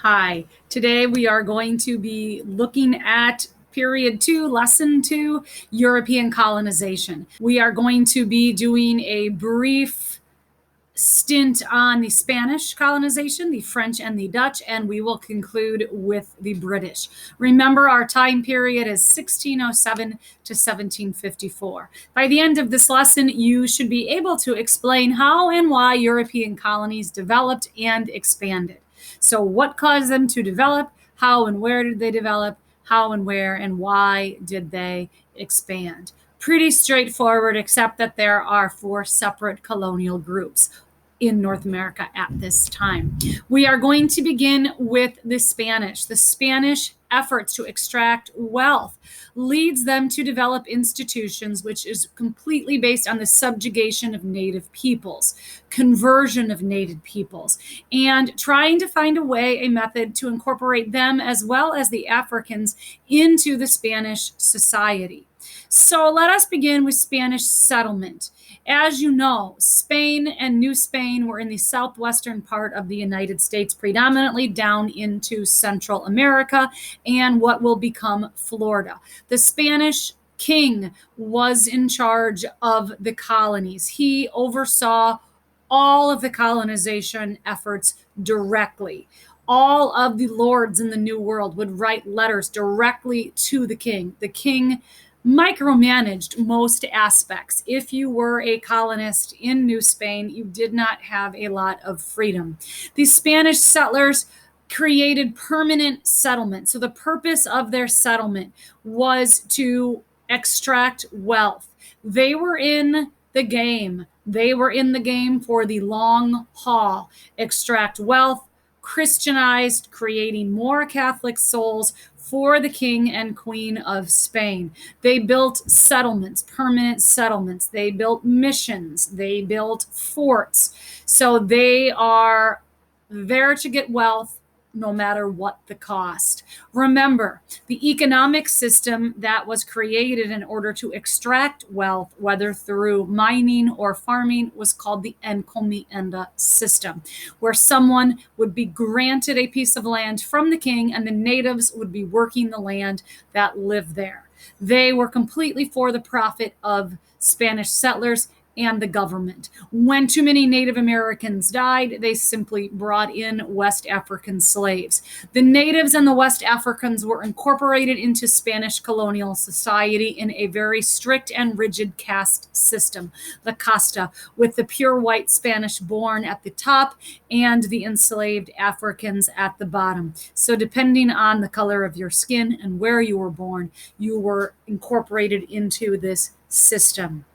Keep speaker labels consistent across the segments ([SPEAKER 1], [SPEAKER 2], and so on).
[SPEAKER 1] Hi, today we are going to be looking at period 2, lesson 2, European colonization. We are going to be doing a brief stint on the Spanish colonization, the French and the Dutch, and we will conclude with the British. Remember, our time period is 1607 to 1754. By the end of this lesson, you should be able to explain how and why European colonies developed and expanded. So what caused them to develop? How and where did they develop? How and where and why did they expand? Pretty straightforward, except that there are 4 separate colonial groups in North America at this time. We are going to begin with the Spanish. The Spanish efforts to extract wealth leads them to develop institutions which is completely based on the subjugation of native peoples, conversion of native peoples, and trying to find a method to incorporate them as well as the Africans into the Spanish society. So let us begin with Spanish settlement. As you know, Spain and New Spain were in the southwestern part of the United States, predominantly down into Central America and what will become Florida. The Spanish king was in charge of the colonies. He oversaw all of the colonization efforts directly. All of the lords in the New World would write letters directly to the king. The king micromanaged most aspects. If you were a colonist in New Spain, you did not have a lot of freedom. The Spanish settlers created permanent settlement. So the purpose of their settlement was to extract wealth. They were in the game. They were in the game for the long haul. Extract wealth, Christianized, creating more Catholic souls for the king and queen of Spain. They built settlements, permanent settlements. They built missions. They built forts. So they are there to get wealth no matter what the cost. Remember, the economic system that was created in order to extract wealth, whether through mining or farming, was called the encomienda system, where someone would be granted a piece of land from the king and the natives would be working the land that lived there. They were completely for the profit of Spanish settlers and the government. When too many Native Americans died, they simply brought in West African slaves. The natives and the West Africans were incorporated into Spanish colonial society in a very strict and rigid caste system, the casta, with the pure white Spanish born at the top and the enslaved Africans at the bottom. So depending on the color of your skin and where you were born, you were incorporated into this system.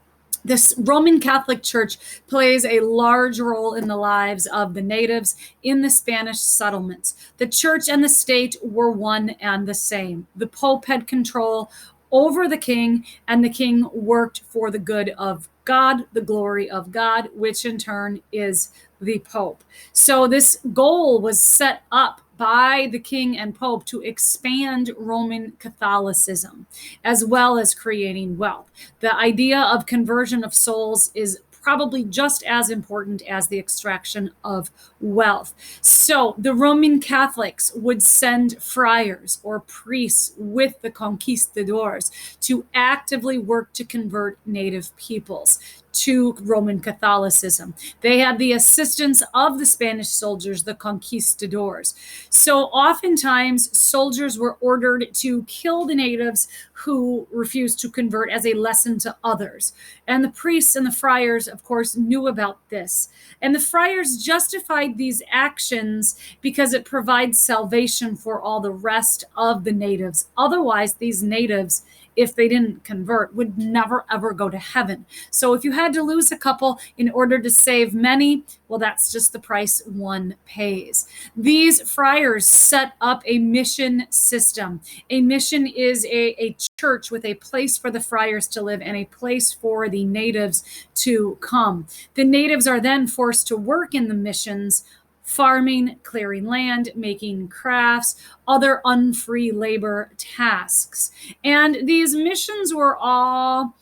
[SPEAKER 1] This Roman Catholic Church plays a large role in the lives of the natives in the Spanish settlements. The church and the state were one and the same. The Pope had control over the king, and the king worked for the good of God, the glory of God, which in turn is the Pope. So this goal was set up by the king and pope to expand Roman Catholicism, as well as creating wealth. The idea of conversion of souls is probably just as important as the extraction of wealth. So the Roman Catholics would send friars or priests with the conquistadors to actively work to convert native peoples to Roman Catholicism. They had the assistance of the Spanish soldiers, the conquistadors. So oftentimes soldiers were ordered to kill the natives who refused to convert as a lesson to others. And the priests and the friars, of course, knew about this. And the friars justified these actions because it provides salvation for all the rest of the natives. Otherwise, these natives, if they didn't convert, would never ever go to heaven. So if you had to lose a couple in order to save many, well, that's just the price one pays. These friars set up a mission system. A mission is a church with a place for the friars to live and a place for the natives to come. The natives are then forced to work in the missions, farming, clearing land, making crafts, other unfree labor tasks. And these missions were all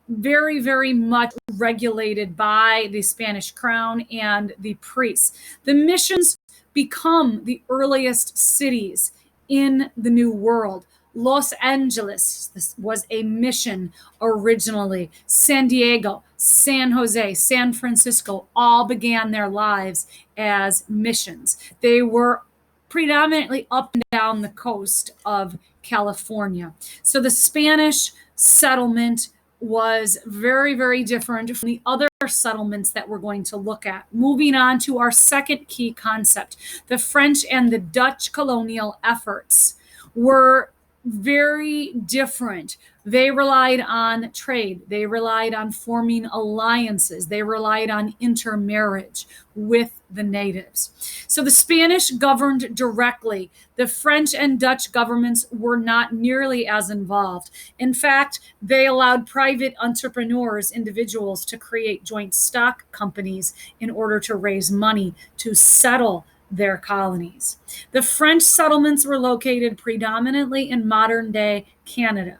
[SPEAKER 1] very, very much regulated by the Spanish crown and the priests. The missions become the earliest cities in the New World. Los Angeles, this was a mission originally. San Diego, San Jose, San Francisco all began their lives as missions. They were predominantly up and down the coast of California. So the Spanish settlement was very, very different from the other settlements that we're going to look at. Moving on to our second key concept, the French and the Dutch colonial efforts were very different. They relied on trade. They relied on forming alliances. They relied on intermarriage with the natives. So the Spanish governed directly. The French and Dutch governments were not nearly as involved. In fact, they allowed private entrepreneurs, individuals, to create joint stock companies in order to raise money to settle their colonies. The French settlements were located predominantly in modern day Canada.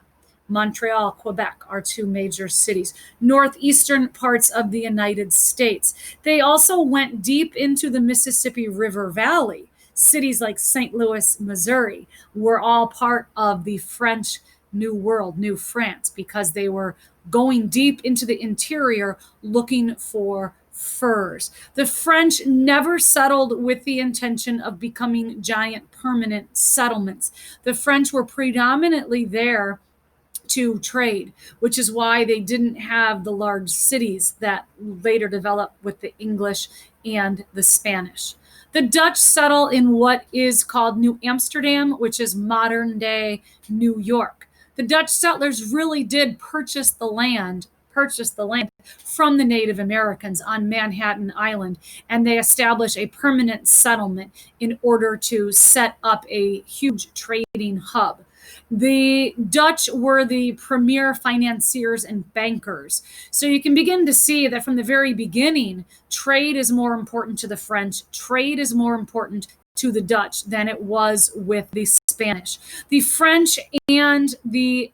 [SPEAKER 1] Montreal, Quebec are two major cities, northeastern parts of the United States. They also went deep into the Mississippi River Valley. Cities like St. Louis, Missouri were all part of the French New World, New France, because they were going deep into the interior looking for furs. The French never settled with the intention of becoming giant permanent settlements. The French were predominantly there to trade, which is why they didn't have the large cities that later developed with the English and the Spanish. The Dutch settle in what is called New Amsterdam, which is modern day New York. The Dutch settlers really did purchase the land from the Native Americans on Manhattan Island, and they established a permanent settlement in order to set up a huge trading hub. The Dutch were the premier financiers and bankers. So you can begin to see that from the very beginning, trade is more important to the French, trade is more important to the Dutch than it was with the Spanish. The French and the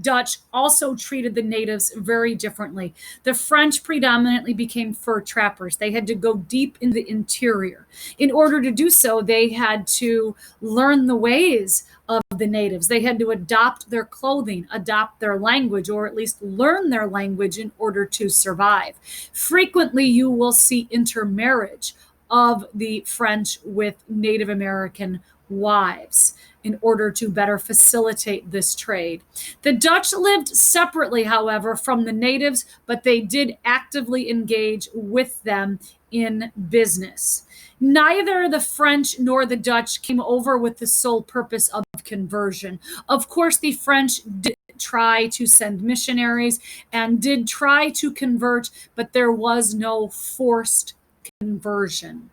[SPEAKER 1] Dutch also treated the natives very differently. The French predominantly became fur trappers. They had to go deep in the interior. In order to do so, they had to learn the ways of the natives. They had to adopt their clothing, adopt their language, or at least learn their language in order to survive. Frequently, you will see intermarriage of the French with Native American wives in order to better facilitate this trade. The Dutch lived separately, however, from the natives, but they did actively engage with them in business. Neither the French nor the Dutch came over with the sole purpose of conversion. Of course, the French did try to send missionaries and did try to convert, but there was no forced conversion.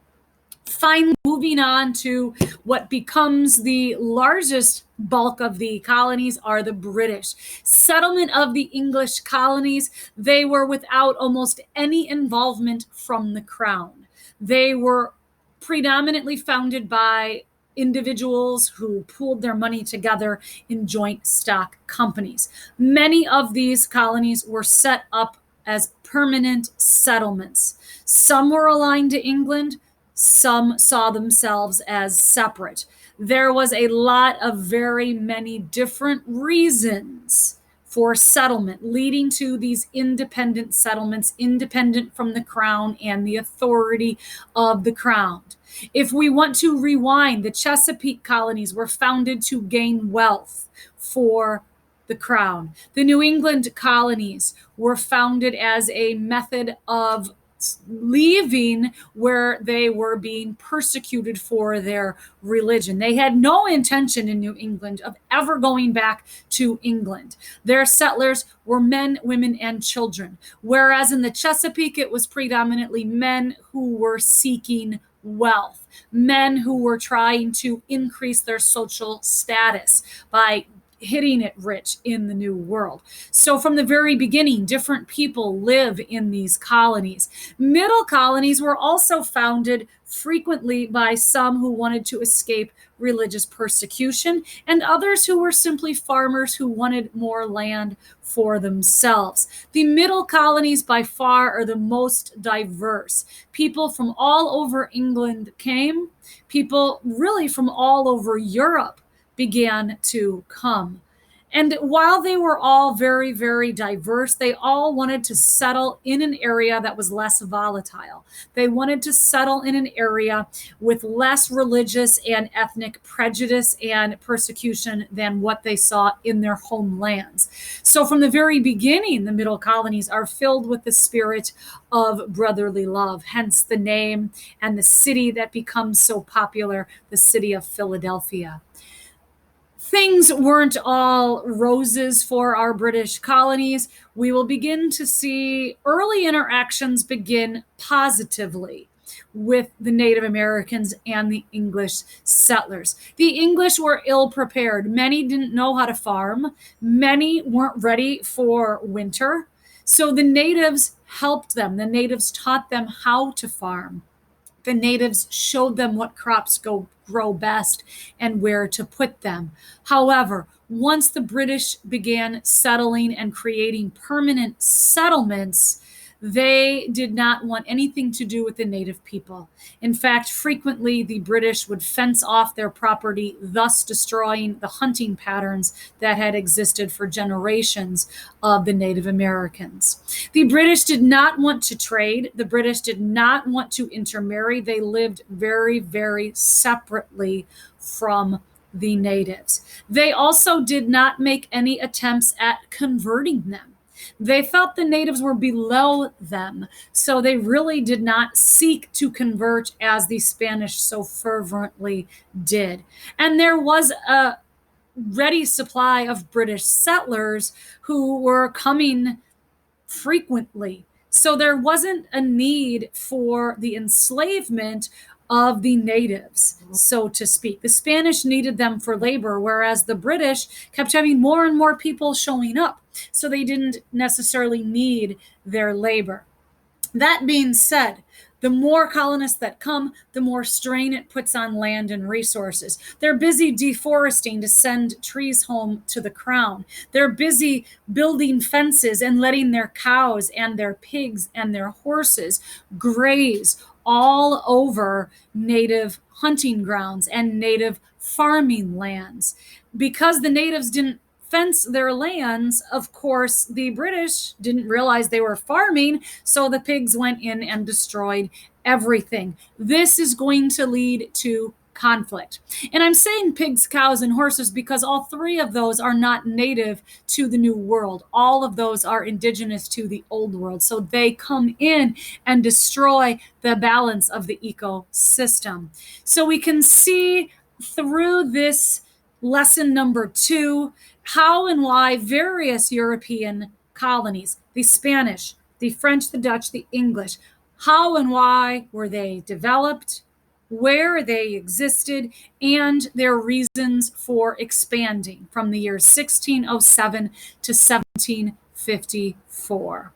[SPEAKER 1] Finally, moving on to what becomes the largest bulk of the colonies are the British. Settlement of the English colonies, they were without almost any involvement from the crown. They were predominantly founded by individuals who pooled their money together in joint stock companies. Many of these colonies were set up as permanent settlements. Some were aligned to England, some saw themselves as separate. There was a lot of very many different reasons for settlement, leading to these independent settlements, independent from the crown and the authority of the crown. If we want to rewind, the Chesapeake colonies were founded to gain wealth for the crown. The New England colonies were founded as a method of leaving where they were being persecuted for their religion. They had no intention in New England of ever going back to England. Their settlers were men, women, and children, whereas in the Chesapeake, it was predominantly men who were seeking wealth, men who were trying to increase their social status by hitting it rich in the New World. So from the very beginning, different people live in these colonies. Middle colonies were also founded frequently by some who wanted to escape religious persecution and others who were simply farmers who wanted more land for themselves. The middle colonies by far are the most diverse. People from all over England came, people really from all over Europe began to come. And while they were all very, very diverse, they all wanted to settle in an area that was less volatile. They wanted to settle in an area with less religious and ethnic prejudice and persecution than what they saw in their homelands. So, from the very beginning, the middle colonies are filled with the spirit of brotherly love, hence the name and the city that becomes so popular, the city of Philadelphia. Things weren't all roses for our British colonies. We will begin to see early interactions begin positively with the Native Americans and the English settlers. The English were ill prepared. Many didn't know how to farm, many weren't ready for winter. So the natives helped them. The natives taught them how to farm. The natives showed them what crops grow best and where to put them. However, once the British began settling and creating permanent settlements, they did not want anything to do with the native people. In fact, frequently the British would fence off their property, thus destroying the hunting patterns that had existed for generations of the Native Americans. The British did not want to trade. The British did not want to intermarry. They lived very, very separately from the natives. They also did not make any attempts at converting them. They felt the natives were below them, so they really did not seek to convert as the Spanish so fervently did. And there was a ready supply of British settlers who were coming frequently. So there wasn't a need for the enslavement of the natives, so to speak. The Spanish needed them for labor, whereas the British kept having more and more people showing up. So they didn't necessarily need their labor. That being said, the more colonists that come, the more strain it puts on land and resources. They're busy deforesting to send trees home to the crown. They're busy building fences and letting their cows and their pigs and their horses graze all over native hunting grounds and native farming lands. Because the natives didn't fence their lands, of course, the British didn't realize they were farming, so the pigs went in and destroyed everything. This is going to lead to conflict. And I'm saying pigs, cows, and horses because all three of those are not native to the New World. All of those are indigenous to the Old World. So they come in and destroy the balance of the ecosystem. So we can see through this lesson number 2 how and why various European colonies, the Spanish, the French, the Dutch, the English, how and why were they developed, where they existed, and their reasons for expanding from the year 1607 to 1754.